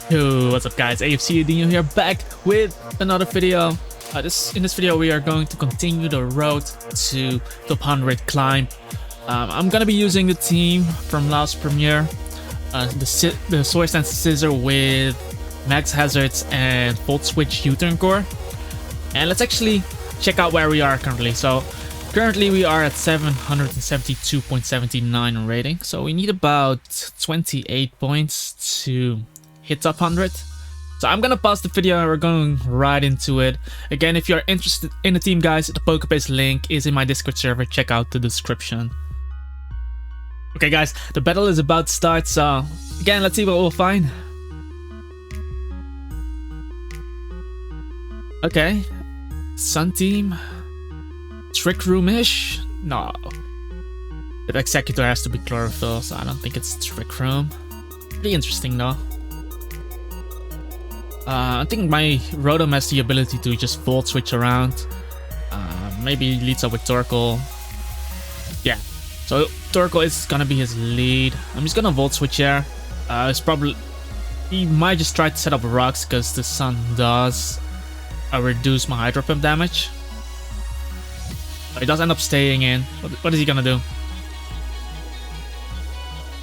Yo, what's up guys, AFC Dino here, back with another video. In this video we are going to continue the road to top 100 climb. I'm gonna be using the team from last premiere, the Sword and Scissor with max hazards and volt switch U-turn core. And let's actually check out where we are currently. So currently we are at 772.79 rating, so we need about 28 points to hit top 100. So I'm gonna pause the video and we're going right into it. Again, if you're interested in the team, guys, the PokeBase link is in my Discord server. Check out the description. Okay guys, the battle is about to start, so again, let's see what we'll find. Okay, Sun Team, Trick Room-ish? No, the Executor has to be Chlorophyll, so I don't think it's Trick Room. Pretty interesting though. I think my Rotom has the ability to just volt switch around. Maybe leads up with Torkoal. Yeah, so Torkoal is gonna be his lead. I'm just gonna volt switch here. He might just try to set up rocks because the Sun does reduce my Hydro Pump damage. He does end up staying in. What is he gonna do?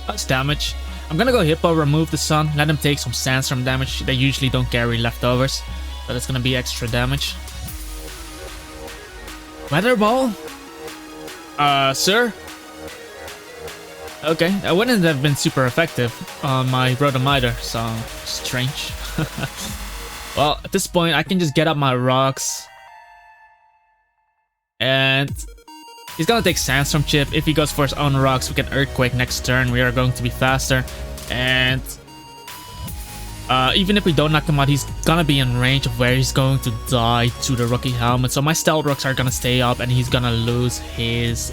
That's damage. I'm gonna go Hippo, remove the Sun, let him take some Sandstorm damage. They usually don't carry leftovers, but it's gonna be extra damage. Weather Ball? Sir? Okay, that wouldn't have been super effective on my Rotom either, so strange. Well, at this point, I can just get up my rocks. And he's gonna take Sandstorm Chip. If he goes for his own rocks, we can Earthquake next turn. We are going to be faster. And even if we don't knock him out, he's gonna be in range of where he's going to die to the Rocky Helmet. So my Stealth Rocks are gonna stay up and he's gonna lose his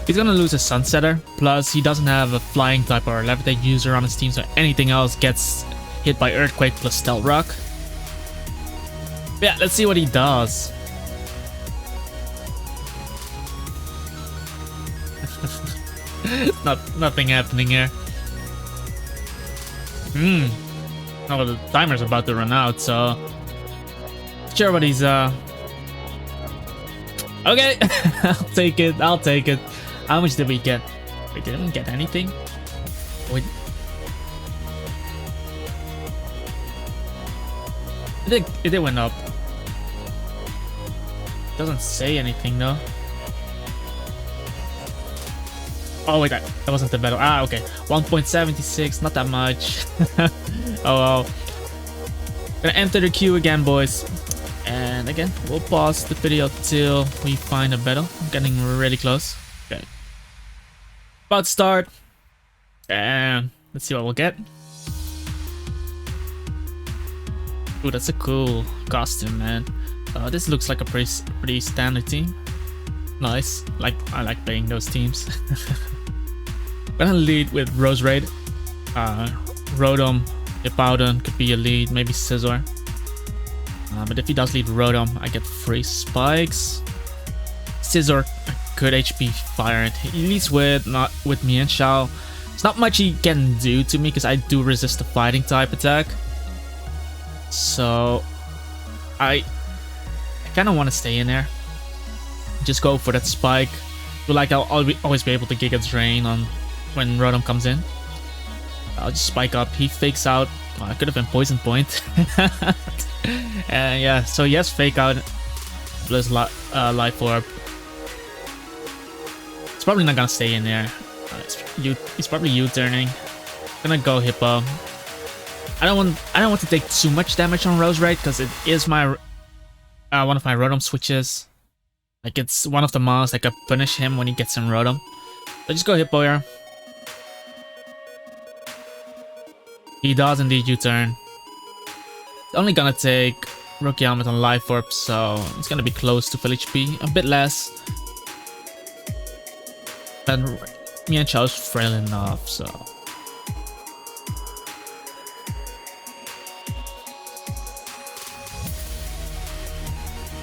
Sunsetter. Plus, he doesn't have a Flying type or a Levitate user on his team, so anything else gets hit by Earthquake plus Stealth Rock. Yeah, let's see what he does. Nothing happening here. Oh, the timer's about to run out, so sure what he's okay. I'll take it. How much did we get? We didn't get anything. Wait. It went up. Doesn't say anything though. Oh wait, that wasn't the battle. Ah, okay. 1.76, not that much. Oh well. Gonna enter the queue again, boys. And again, we'll pause the video till we find a battle. I'm getting really close. Okay. About to start. And let's see what we'll get. Ooh, that's a cool costume, man. This looks like a pretty standard team. Nice. I like playing those teams. I'm gonna lead with Roserade. Rotom, Hippowdon could be a lead, maybe Scizor. But if he does lead Rotom, I get free spikes. Scizor, good HP fire. He leads with me and Shao. There's not much he can do to me because I do resist the fighting type attack. So I kind of want to stay in there. Just go for that spike. Feel like I'll always be able to Giga Drain on when Rotom comes in. I'll just spike up. He fakes out. Oh, it could have been Poison Point. And yeah, so yes, fake out plus Life Orb. It's probably not gonna stay in there. He's probably U-turning. Gonna go Hippo. I don't want to take too much damage on Roserade because it is my one of my Rotom switches. Like, it's one of the mons that can punish him when he gets in Rotom. So just go Hippo here. He does indeed U-turn. It's only gonna take Rocky Helmet and Life Orb, so it's gonna be close to full HP. A bit less. And me and Chao's frail enough, so...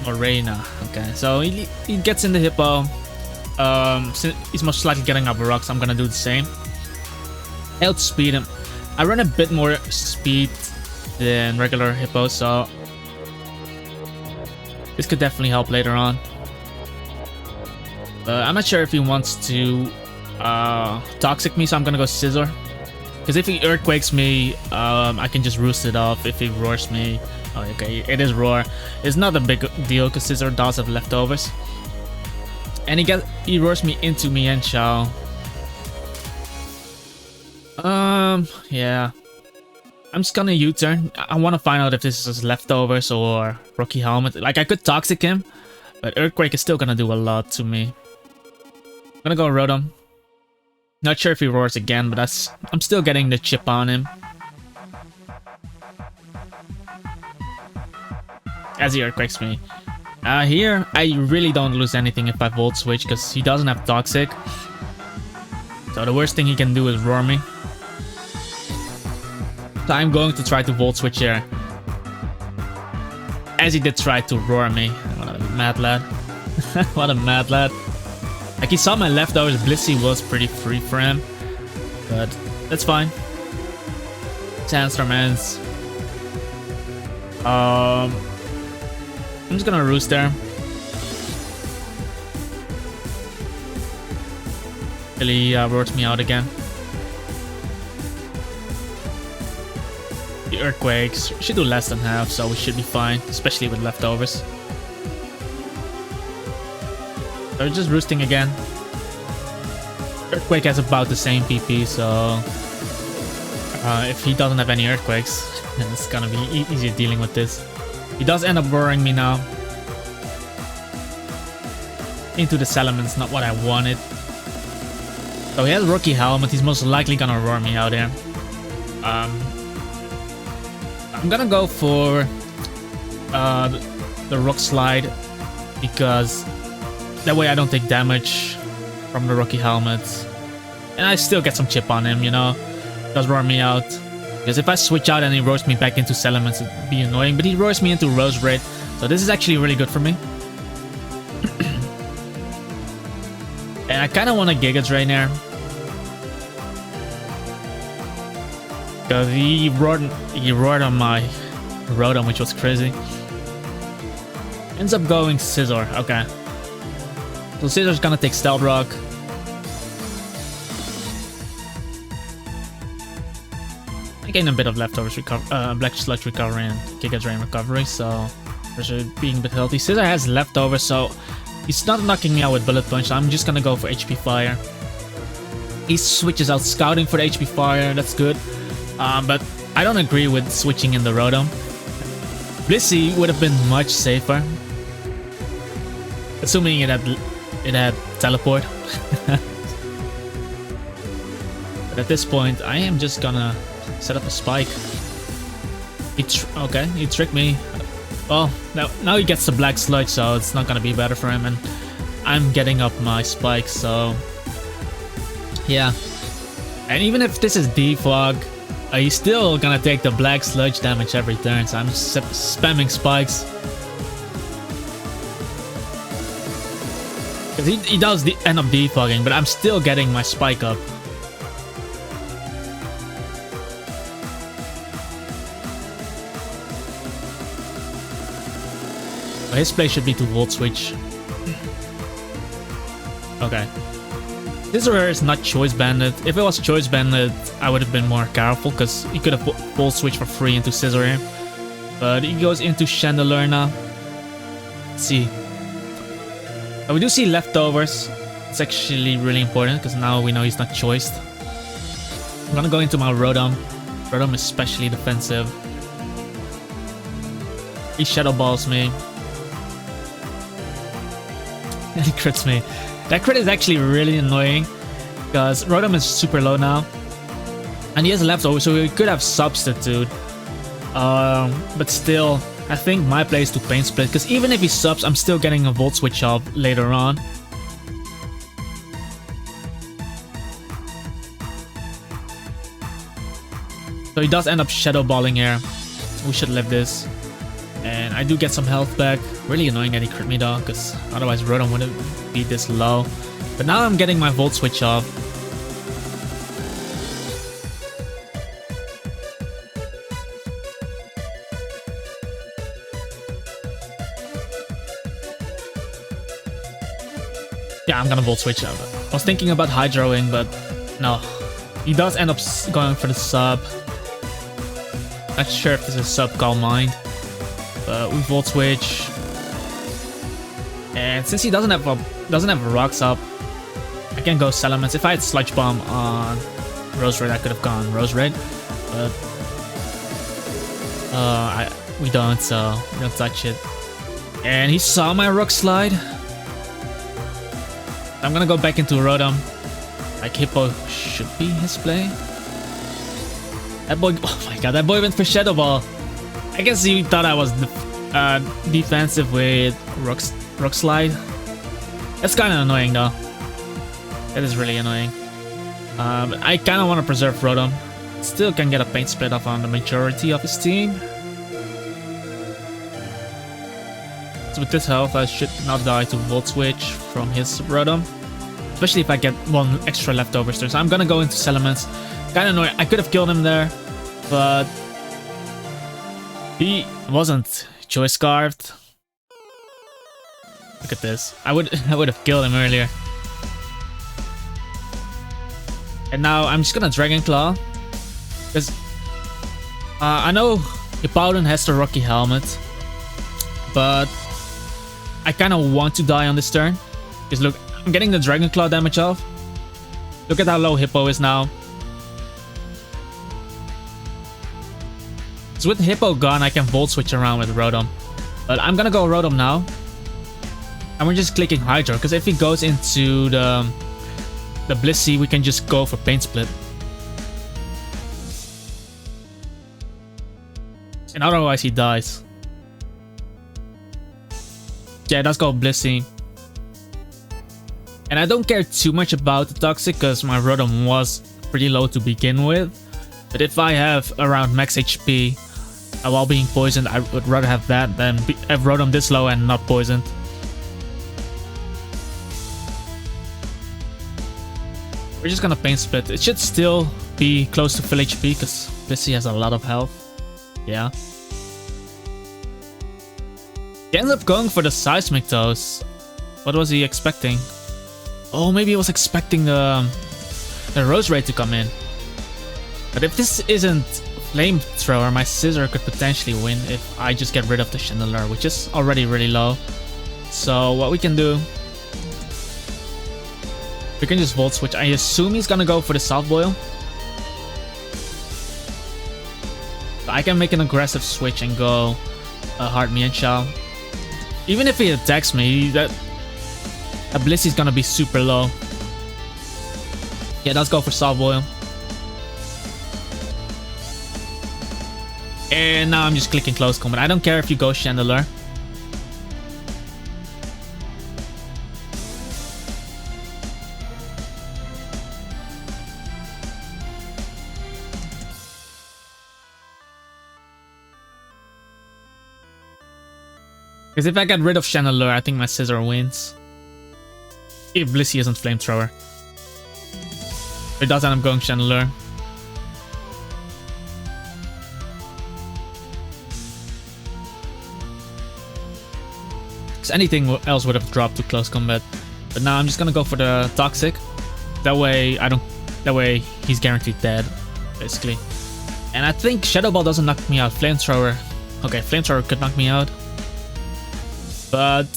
Morena. Okay, so he gets in the Hippo. He's most likely getting up a rock, so I'm gonna do the same. Outspeed him. I run a bit more speed than regular Hippo, so this could definitely help later on. I'm not sure if he wants to Toxic me, so I'm gonna go Scissor. Because if he Earthquakes me, I can just roost it off. If he Roars me, oh, okay, it is Roar. It's not a big deal because Scissor does have leftovers. And he Roars me into Mian Chao. Yeah. I'm just gonna U-turn. I want to find out if this is leftovers or Rocky Helmet. Like, I could Toxic him, but Earthquake is still gonna do a lot to me. I'm gonna go Rotom. Not sure if he roars again, but I'm still getting the chip on him. As he Earthquakes me. Here, I really don't lose anything if I Volt Switch, because he doesn't have Toxic. So the worst thing he can do is roar me. So I'm going to try to Volt Switch here. As he did try to roar me. What a mad lad. What a mad lad. Like, he saw my leftovers. Blissey was pretty free for him. But that's fine. Sandstorm ends. I'm just gonna Roost there. Really roars me out again. The Earthquakes should do less than half, so we should be fine, especially with leftovers. So we're just roosting again. Earthquake has about the same PP, so if he doesn't have any Earthquakes, then it's gonna be easier dealing with this. He does end up roaring me now. Into the Salamence, not what I wanted. So he has Rocky Helmet, he's most likely gonna roar me out here. I'm gonna go for the Rock Slide, because that way I don't take damage from the Rocky Helmet. And I still get some chip on him, you know. Does roar me out. Because if I switch out and he roars me back into Salamence, it'd be annoying. But he roars me into Roserade. So this is actually really good for me. And I kind of want a Giga Drain here. Because he roared on my Rotom, which was crazy. Ends up going Scizor. Okay. So Scizor's gonna take Stealth Rock. I gained a bit of leftovers Black Sludge recovery and Giga Drain recovery, so pressure being a bit healthy. Scizor has leftovers, so he's not knocking me out with Bullet Punch, so I'm just gonna go for HP Fire. He switches out Scouting for the HP Fire, that's good. But I don't agree with switching in the Rotom. Blissey would have been much safer. Assuming it had Teleport. But at this point, I am just gonna set up a Spike. Okay, he tricked me. Well, now he gets the Black Sludge, so it's not gonna be better for him, and I'm getting up my Spike, so yeah. And even if this is Defog, he's still gonna take the Black Sludge damage every turn, so I'm just spamming Spikes. Because he does end up defogging, but I'm still getting my Spike up. But his play should be to Volt Switch. Okay. Scizor is not Choice Banded. If it was Choice Banded, I would have been more careful, because he could have Volt Switch for free into Scizor here. But he goes into Chandelure now. Let's see. We do see leftovers. It's actually really important, because now we know he's not choiced. I'm gonna go into my Rotom. Rotom is especially defensive. He Shadow Balls me. And he crits me. That crit is actually really annoying, because Rotom is super low now. And he has leftovers, so he could have Substitute. But still, I think my play is to Pain Split, because even if he subs, I'm still getting a Volt Switch up later on. So he does end up Shadow Balling here. We should live this. And I do get some health back. Really annoying that he crit me though, because otherwise Rotom wouldn't be this low. But now I'm getting my Volt Switch off. Yeah, I'm gonna Volt Switch. I was thinking about Hydroing, but no. He does end up going for the sub. Not sure if this is sub Calm Mind, but we Volt Switch. And since he doesn't have a Rocks up, I can go Salamence. If I had Sludge Bomb on Rose Red, I could have gone Rose Red, but we don't, so we don't touch it. And he saw my Rock Slide. I'm gonna go back into Rotom. Like Hippo should be his play. That boy, oh my god, that boy went for Shadow Ball. I guess he thought I was defensive with Rock Slide. That's kind of annoying though. That is really annoying. But I kind of want to preserve Rotom. Still can get a Paint Split off on the majority of his team. So with this health, I should not die to Volt Switch from his Rotom. Especially if I get one extra leftovers there. So I'm gonna go into Salamence. Kinda annoying. I could have killed him there, but he wasn't Choice Scarfed. Look at this. I would have killed him earlier. And now I'm just gonna Dragon Claw. Because I know Hippowdon has the Rocky Helmet, but I kind of want to die on this turn. Because look, I'm getting the Dragon Claw damage off. Look at how low Hippo is now. So with Hippo gone, I can Volt Switch around with Rotom. But I'm gonna go Rotom now. And we're just clicking Hydro, because if he goes into the Blissey, we can just go for Paint Split. And otherwise he dies. Yeah, let's go Blissey. And I don't care too much about the Toxic because my Rotom was pretty low to begin with. But if I have around max HP while being poisoned, I would rather have that than have Rotom this low and not poisoned. We're just gonna Paint Split. It should still be close to full HP because Blissey has a lot of health. Yeah. He ends up going for the Seismic Toes. What was he expecting? Oh, maybe he was expecting the Rose Ray to come in. But if this isn't Flamethrower, my Scizor could potentially win if I just get rid of the Chandelure, which is already really low. So what we can do, we can just Volt Switch. I assume he's gonna go for the Soft Boil. I can make an aggressive switch and go Hard Mienshao. Even if he attacks me, that Blissey's gonna be super low. Yeah, let's go for Soft Boil. And now I'm just clicking Close Combat. I don't care if you go Chandelure. Because if I get rid of Chandelure, I think my Scizor wins. If Blissey isn't Flamethrower. If it does, then I'm going Chandelure. Because anything else would have dropped to Close Combat. But now I'm just gonna go for the Toxic. That way he's guaranteed dead, basically. And I think Shadow Ball doesn't knock me out. Flamethrower. Okay, Flamethrower could knock me out. But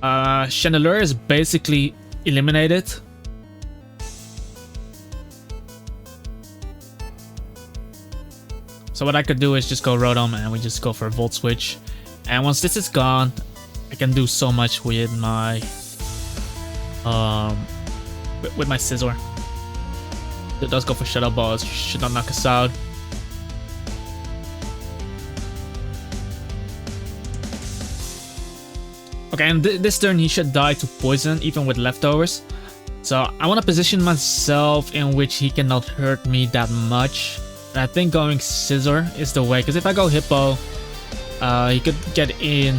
Chandelure is basically eliminated. So what I could do is just go Rotom and we just go for a Volt Switch. And once this is gone, I can do so much with my Scizor. It does go for Shadow Ball, it should not knock us out. Okay, and this turn he should die to poison, even with leftovers. So I want to position myself in which he cannot hurt me that much. And I think going Scizor is the way, because if I go Hippo, he could get in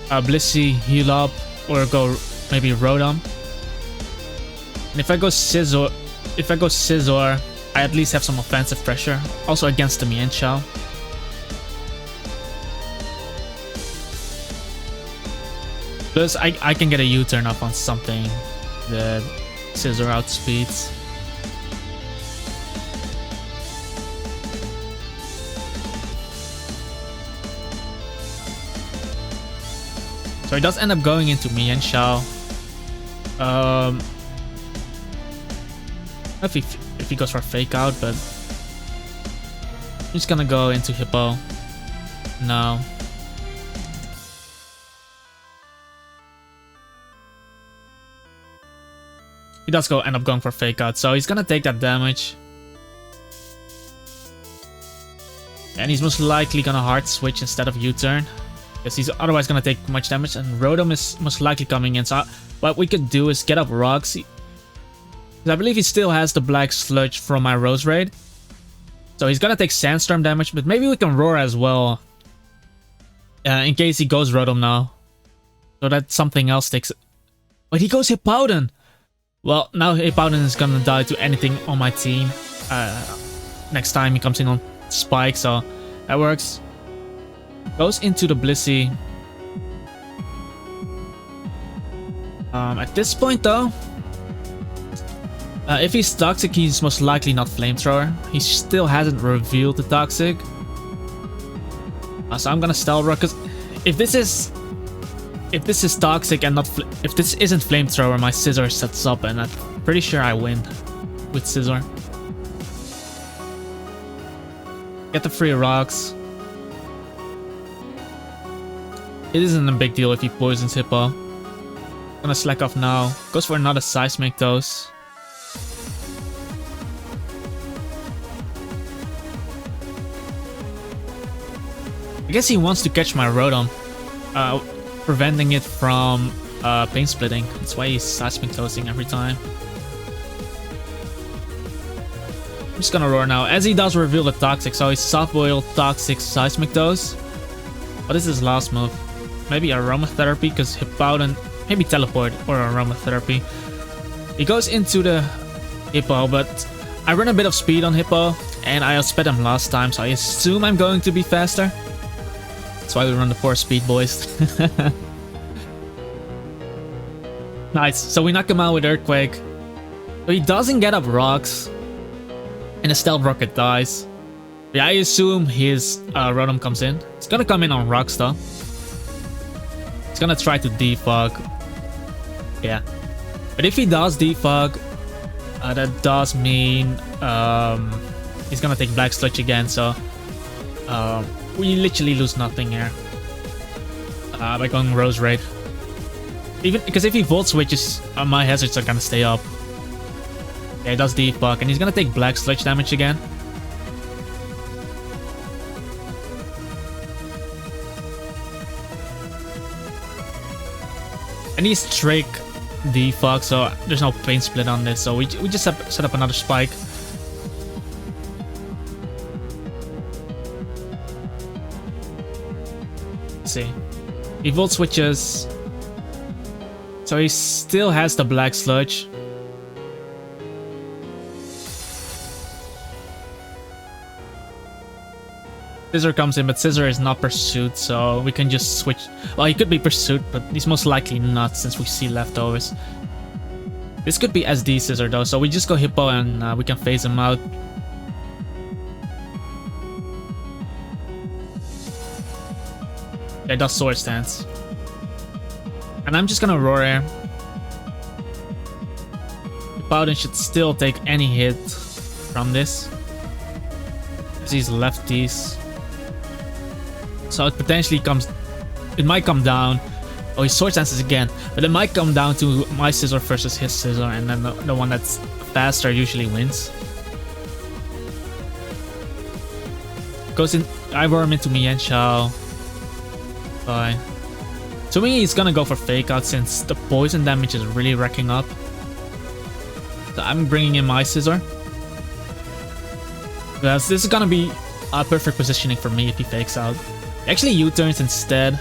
Blissey, heal up, or go maybe Rotom. And if I go Scizor, I at least have some offensive pressure. Also against the Mienshao. Plus, I can get a U-turn up on something that Scissor outspeeds. So he does end up going into me and Shao. If he goes for a fake out, but I'm just gonna go into Hippo now. He does end up going for fake out, so he's gonna take that damage. And he's most likely gonna hard switch instead of U-turn, because he's otherwise gonna take much damage, and Rotom is most likely coming in. So what we could do is get up rocks. I believe he still has the black sludge from my Rose Raid. So he's gonna take Sandstorm damage, but maybe we can Roar as well. In case he goes Rotom now. So that something else takes... But he goes Hippowdon! Well, now Hippowdon is gonna die to anything on my team. Next time he comes in on Spike, so that works. Goes into the Blissey. At this point though, if he's Toxic, he's most likely not Flamethrower. He still hasn't revealed the Toxic. So I'm gonna Stealth Rock, because if this is Toxic and not if this isn't Flamethrower, my Scissor sets up, and I'm pretty sure I win with Scissor. Get the free rocks. It isn't a big deal if he poisons Hippo. Gonna slack off now. Goes for another Seismic Dose. I guess he wants to catch my Rotom, preventing it from pain splitting. That's why he's Seismic Dosing every time. I'm just gonna Roar now, as he does reveal the Toxic, so he's Soft Boil, Toxic, Seismic Dose. What is his last move? Maybe Aromatherapy, because Hippowdon... Maybe Teleport or Aromatherapy. He goes into the Hippo, but I run a bit of speed on Hippo, and I outsped him last time, so I assume I'm going to be faster. That's why we run the 4 speed, boys. Nice, so we knock him out with Earthquake. So he doesn't get up rocks, and the Stealth Rocket dies. Yeah, I assume his Rotom comes in. It's gonna come in on rocks though. It's gonna try to defog. Yeah. But if he does defog, that does mean he's gonna take Black Sludge again, so we literally lose nothing here by going Rose Raid. Even because if he Volt Switches, my hazards are gonna stay up. Yeah, he does defog, and he's gonna take Black Sludge damage again. And he's Trick defog, so there's no pain split on this, so we just set up another Spike. Let's see. He Volt Switches, so he still has the Black Sludge. Scissor comes in, but Scissor is not Pursuit, so we can just switch. Well, he could be Pursuit, but he's most likely not, since we see leftovers. This could be SD Scissor though, so we just go Hippo and we can phase him out. Yeah, it does Sword Stance. And I'm just gonna Roar Air. Hippowdon should still take any hit from this, because he's lefties. So it potentially comes... It might come down... Oh, he Sword Stances again. But it might come down to my Scissor versus his Scissor, and then the one that's faster usually wins. Goes in... I Roar him into Mienshao. Fine. To me, he's gonna go for Fake Out, since the poison damage is really racking up. So I'm bringing in my Scissor. Because this is gonna be a perfect positioning for me if he fakes out. Actually, U-turns instead.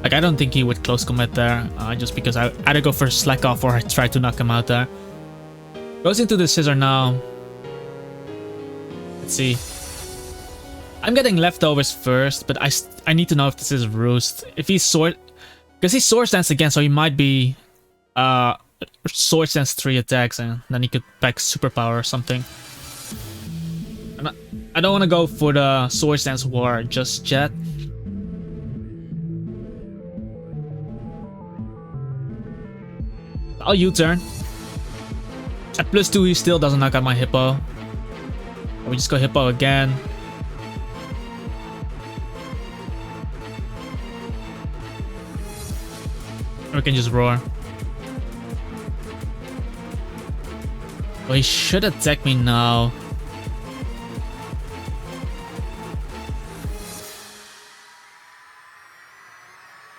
Like, I don't think he would close commit there, just because I either go for Slack Off or I try to knock him out there. Goes into the Scissor now. Let's see. I'm getting leftovers first, but I need to know if this is Roost. If he's sword, because he's sword stance again, so he might be sword stance 3 attacks, and then he could pack superpower or something. I don't want to go for the sword stance war just yet. I'll U-turn. At +2 he still doesn't knock out my Hippo. We just go Hippo again. We can just roar. Well, he should attack me now.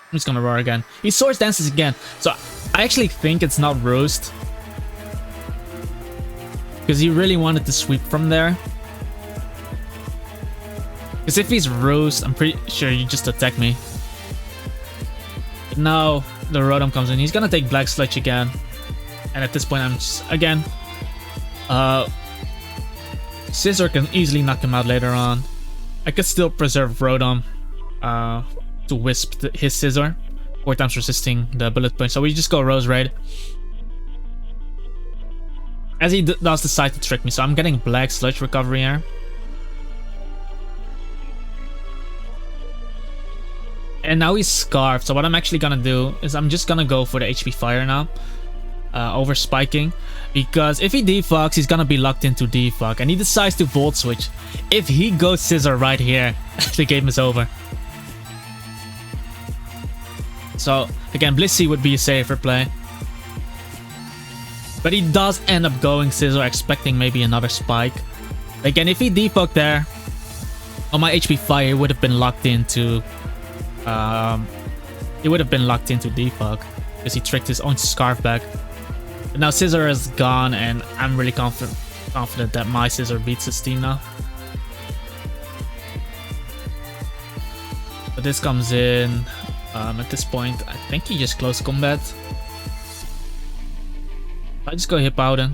I'm just gonna roar again. He sword dances again, so I actually think it's not Roost, because he really wanted to sweep from there. Because if he's Roost, I'm pretty sure you just attack me. But now the Rotom comes in. He's gonna take Black Sludge again, and at this point I'm just, again, Scizor can easily knock him out later on. I could still preserve Rotom to wisp his Scizor, 4 times resisting the Bullet Punch. So we just go Rose Raid. As he does decide to trick me, so I'm getting Black Sludge recovery here. And now he's Scarfed, so what I'm actually gonna do is I'm just gonna go for the HP Fire now. Over spiking, because if he defogs, he's gonna be locked into defog, and he decides to Volt Switch. If he goes Scizor right here, the game is over. So again, Blissey would be a safer play, but he does end up going Scizor, expecting maybe another spike. Again, if he defogged there on my HP Fire, it would have been locked into defog, because he tricked his own Scarf back. But now Scizor is gone, and I'm really confident that my Scizor beats his team now. But this comes in. At this point, I think he just close combat. I just go Hippowden.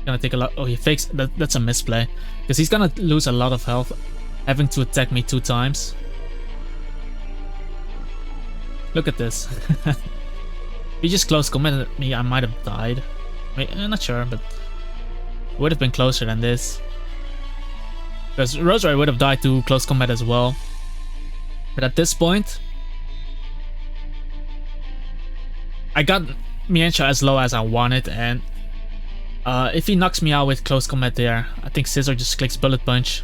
Gonna take a lot. Oh, he fakes. That's a misplay, because he's gonna lose a lot of health, having to attack me 2 times. Look at this. If he just close combated me, I might have died. I'm not sure, but it would have been closer than this. Because Roserade would have died to close combat as well. But at this point, I got Mienshao as low as I wanted, and if he knocks me out with close combat there, I think Scizor just clicks Bullet Punch.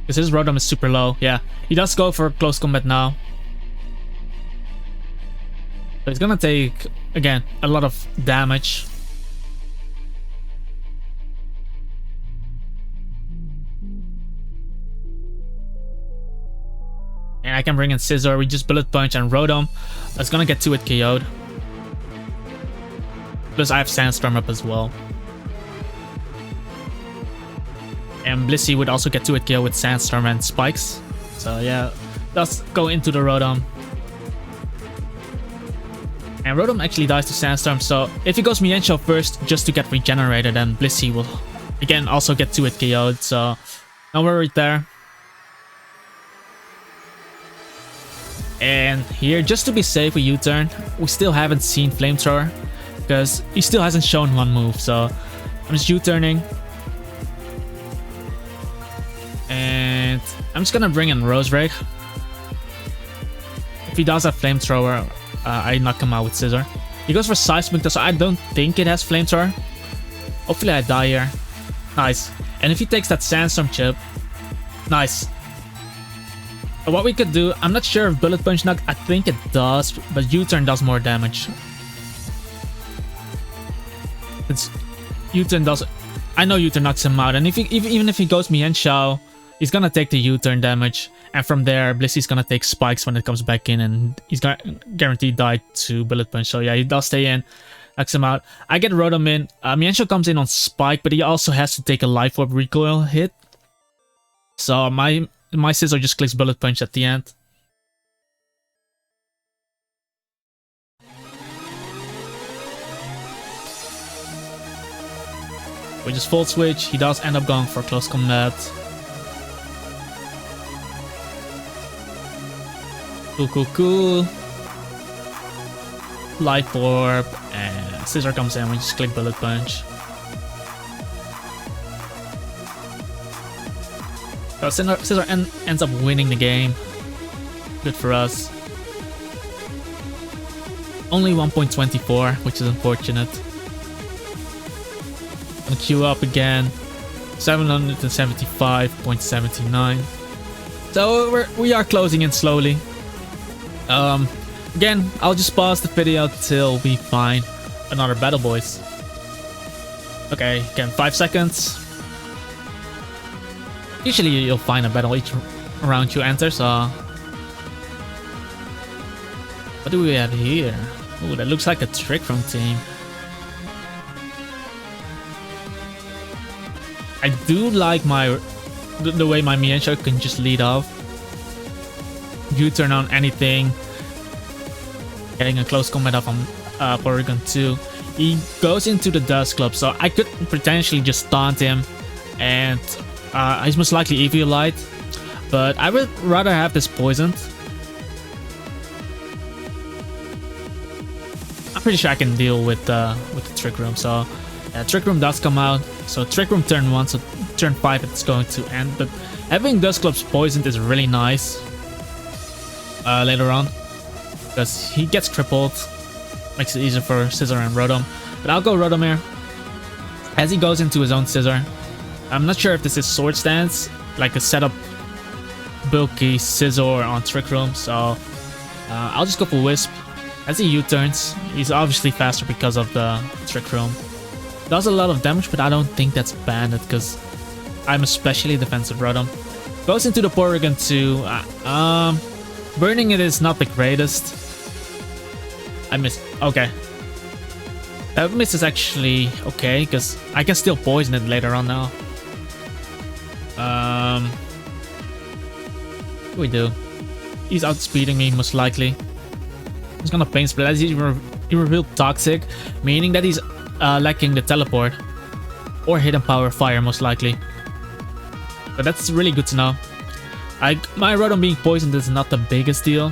Because his Rotom is super low. Yeah, he does go for close combat now. But it's gonna take, again, a lot of damage. And I can bring in Scizor, we just Bullet Punch, and Rotom is gonna get 2-hit KO'd. Plus I have Sandstorm up as well. And Blissey would also get 2-hit KO with Sandstorm and Spikes. So yeah, let's go into the Rotom. And Rotom actually dies to Sandstorm, so if he goes Mienshao first just to get regenerated, then Blissey will again also get 2-hit KO'd, so no worry there. And here, just to be safe with U-turn, we still haven't seen Flamethrower, because he still hasn't shown one move, so I'm just U-turning. And I'm just gonna bring in Roserade. If he does have Flamethrower, I knock him out with Scizor. He goes for Seismic, so I don't think it has Flamethrower. Hopefully I die here. Nice. And if he takes that Sandstorm chip, nice. What we could do, I'm not sure if Bullet Punch knock, I think it does, but U-turn does more damage. U-turn does, I know U-turn knocks him out, and if even if he goes Mienshao, he's gonna take the U-turn damage, and from there, Blissey's gonna take Spikes when it comes back in, and he's gonna guaranteed die to Bullet Punch. So yeah, he does stay in, knocks him out. I get Rotom in. Mienshao comes in on Spike, but he also has to take a Life Orb recoil hit. So my Scizor just clicks Bullet Punch at the end. We just full switch. He does end up going for close combat. Cool. Life Orb, and Scissor comes in. We just click Bullet Punch. So Scissor ends up winning the game. Good for us. Only 1.24, which is unfortunate. Gonna queue up again. 775.79. So we are closing in slowly. Again, I'll just pause the video till we find another battle, boys. Okay, again, 5 seconds. Usually you'll find a battle each round you enter, so... What do we have here? Ooh, that looks like a Trick Room team. I do like the way my Mienshao can just lead off. U-turn on anything. Getting a close combat off on Porygon 2. He goes into the Dust Club, so I could potentially just taunt him, and he's most likely EV Light, but I would rather have this poisoned. I'm pretty sure I can deal with the Trick Room, so yeah, Trick Room does come out. So Trick Room turn 1, so turn 5 it's going to end, but having Dust Clubs poisoned is really nice later on, because he gets crippled, makes it easier for Scissor and Rotom. But I'll go Rotom here, as he goes into his own Scissor. I'm not sure if this is Sword Stance, like a setup bulky Scissor on Trick Room, so I'll just go for Wisp. As he U-turns, he's obviously faster because of the Trick Room. Does a lot of damage, but I don't think that's banded, because I'm especially defensive Rotom. Goes into the Porygon 2. Burning it is not the greatest. I missed. Okay. That miss is actually okay, because I can still poison it later on now. What do we do? He's outspeeding me, most likely. He's gonna Pain Split as he revealed Toxic, meaning that he's lacking the Teleport. Or Hidden Power Fire, most likely. But that's really good to know. My Rotom being poisoned is not the biggest deal,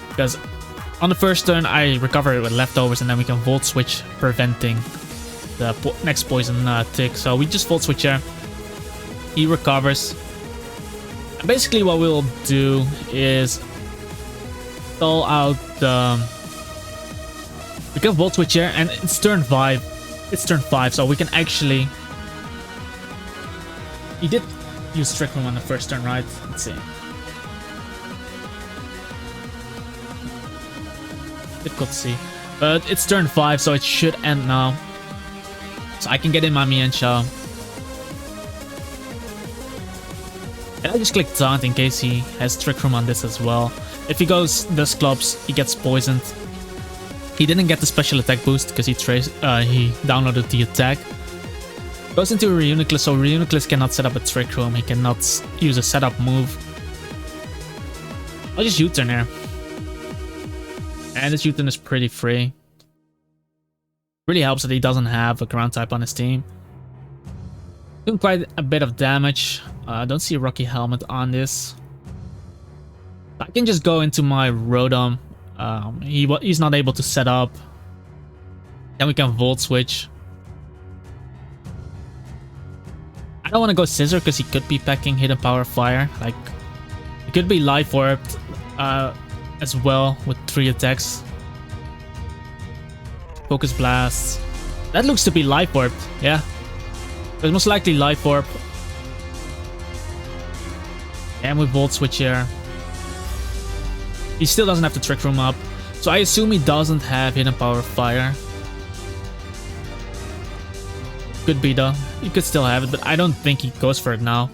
because on the first turn I recover it with leftovers, and then we can Volt Switch, preventing the next poison tick. So we just Volt Switch here. He recovers. And basically what we'll do is stall out the... We can Volt Switch here, and it's turn 5. It's turn 5, so we can actually... He did use Trick Room on the first turn, right? Let's see. Difficult to see. But it's turn 5, so it should end now. So I can get in my Mienshao. And I just click Taunt in case he has Trick Room on this as well. If he goes Dust Clubs, he gets poisoned. He didn't get the special attack boost because he downloaded the attack. Goes into a Reuniclus, so Reuniclus cannot set up a Trick Room. He cannot use a setup move. I'll just U-turn here. And this U-turn is pretty free. Really helps that he doesn't have a ground type on his team. Doing quite a bit of damage. I don't see a Rocky Helmet on this. I can just go into my Rotom. He's not able to set up. Then we can Volt Switch. I don't want to go Scissor because he could be packing Hidden Power Fire. Like, he could be Life Orbed as well with 3 attacks. Focus Blast. That looks to be Life Orbed, yeah. It's most likely Life Orb. And we Volt Switch here. He still doesn't have the Trick Room up, so I assume he doesn't have Hidden Power Fire. Could be though. He could still have it, but I don't think he goes for it now.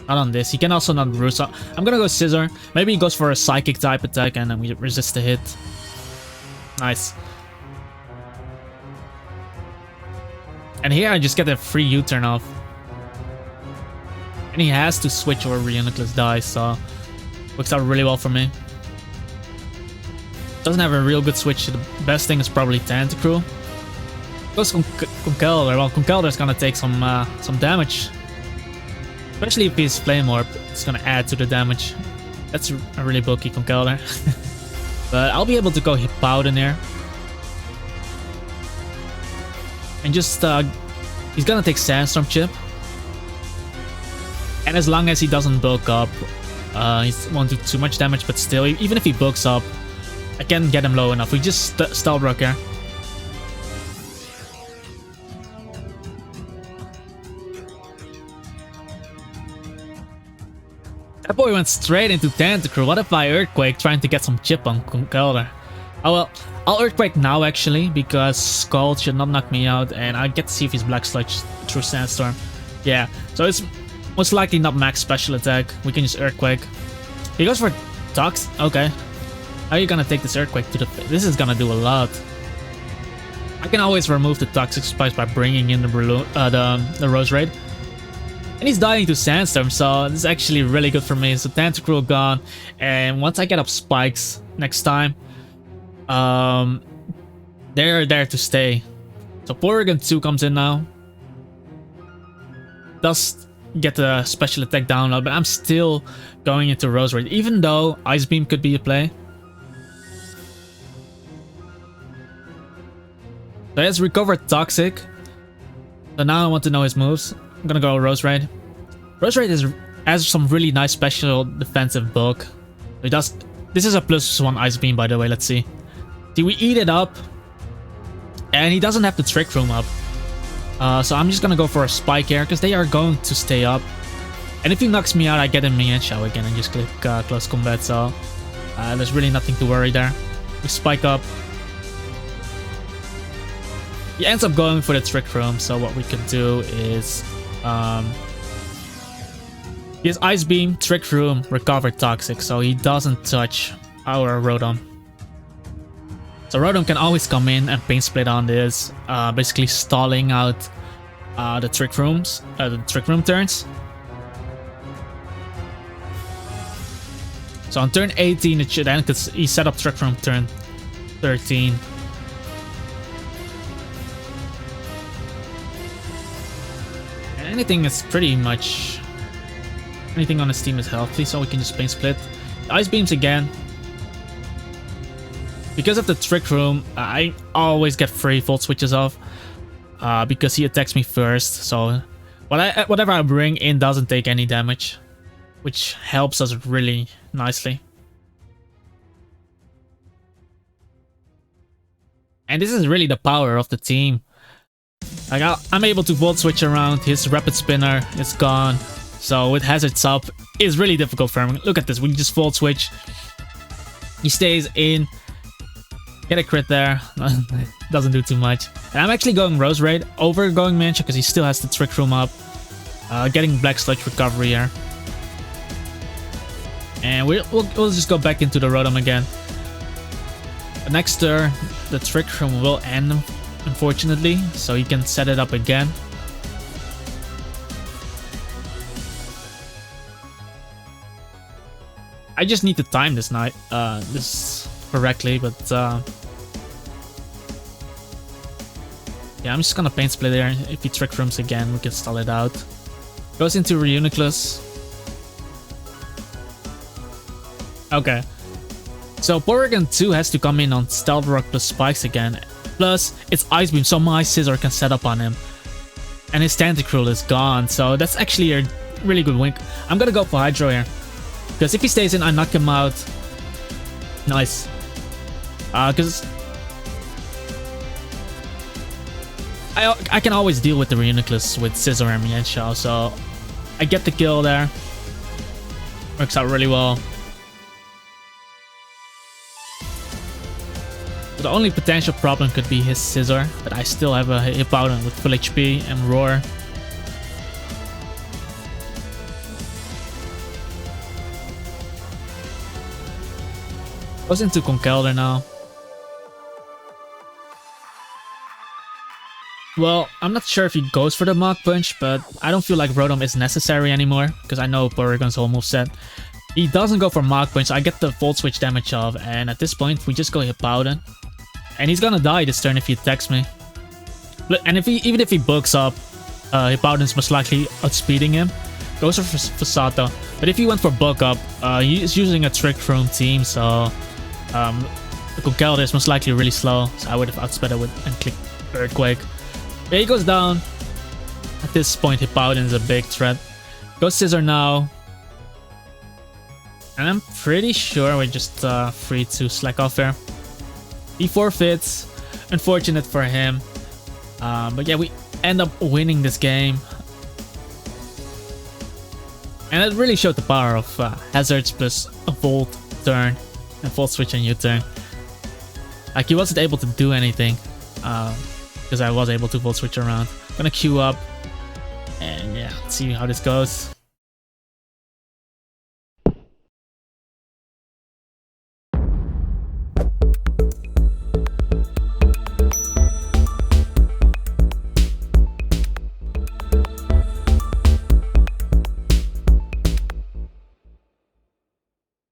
Not on this. He can also not Roost. So I'm gonna go Scissor. Maybe he goes for a Psychic type attack and then we resist the hit. Nice. And here I just get a free U-turn off. And he has to switch or Reuniclus dies, so works out really well for me. Doesn't have a real good switch. The best thing is probably Tentacruel. Goes Conkeldurr. Well, Conkeldurr's gonna take some damage. Especially if he's Flame Orb, it's gonna add to the damage. That's a really bulky Conkeldurr. But I'll be able to go Hippowdon here. And just, he's gonna take Sandstorm Chip. And as long as he doesn't bulk up, he won't do too much damage, but still, even if he bulks up, I can get him low enough. We just Stalbrook here. That boy went straight into Tentacruel. What if I Earthquake trying to get some chip on Conkeldurr? Oh well, I'll Earthquake now actually, because Scald should not knock me out, and I get to see if he's Black Sludge through Sandstorm. Yeah, so it's most likely not max special attack. We can just Earthquake. He goes for Tox. Okay. How are you gonna take this Earthquake to the... This is gonna do a lot. I can always remove the Toxic Spikes by bringing in the Rose Raid. And he's dying to Sandstorm, so this is actually really good for me. So Tentacruel gone, and once I get up Spikes next time, they're there to stay. So Porygon 2 comes in now. Does get the special attack download, but I'm still going into Rose Raid, even though Ice Beam could be a play. So he has recovered Toxic. So now I want to know his moves. I'm gonna go Rose Raid. Rose Raid has some really nice special defensive bulk. It does. This is a +1 Ice Beam, by the way. Let's see. See, we eat it up, and he doesn't have the Trick Room up. So I'm just gonna go for a Spike here, because they are going to stay up. And if he knocks me out, I get a Minion Shell again and just click Close Combat. So there's really nothing to worry there. We Spike up. He ends up going for the Trick Room, so what we can do is... he has Ice Beam, Trick Room, Recover Toxic, so he doesn't touch our Rotom. So Rotom can always come in and Pain Split on this, basically stalling out the Trick Room turns. So on turn 18 it should end, because he set up Trick Room turn 13. Anything is pretty much... Anything on his team is healthy, so we can just Pain Split. Ice Beams again. Because of the Trick Room, I always get free Volt Switches off. Because he attacks me first, so... whatever I bring in doesn't take any damage. Which helps us really nicely. And this is really the power of the team. Like I'm able to Volt Switch around, his Rapid Spinner is gone. So with Hazards up, it's really difficult for him. Look at this, we just Volt Switch. He stays in. Get a crit there. Doesn't do too much. And I'm actually going Rose Raid over going Mancha, because he still has the Trick Room up. Getting Black Sludge recovery here. And we'll just go back into the Rotom again. Next turn, the Trick Room will end, unfortunately, so he can set it up again. I just need to time this correctly, but yeah, I'm just gonna Pain Split there. If he Trick Rooms again, we can stall it out. Goes into Reuniclus. Okay. So Porygon 2 has to come in on Stealth Rock plus Spikes again. Plus, it's Ice Beam, so my Scizor can set up on him. And his Tentacruel is gone, so that's actually a really good wink. I'm gonna go for Hydro here. Because if he stays in, I knock him out. Nice. Because... I can always deal with the Reuniclus with Scizor and Mienshao, so... I get the kill there. Works out really well. The only potential problem could be his Scizor, but I still have a Hippowdon with full HP and Roar. Goes into Conkeldurr now. Well, I'm not sure if he goes for the Mach Punch, but I don't feel like Rotom is necessary anymore, because I know Porygon's whole moveset. He doesn't go for Mach Punch, I get the Volt Switch damage off, and at this point we just go Hippowdon. And he's gonna die this turn if he attacks me. And even if he books up, Hippowdon's most likely outspeeding him. Goes for Sato. But if he went for book up, he's using a Trick Room team, so Conkeldurr is most likely really slow. So I would have outsped it and clicked Earthquake. But he goes down. At this point, Hippowdon is a big threat. Goes Scissor now. And I'm pretty sure we're just free to slack off here. He forfeits. Unfortunate for him. But yeah, we end up winning this game. And it really showed the power of Hazards plus a Volt turn and Volt Switch and U-turn. Like, he wasn't able to do anything because I was able to Volt Switch around. I'm gonna queue up and yeah, let's see how this goes.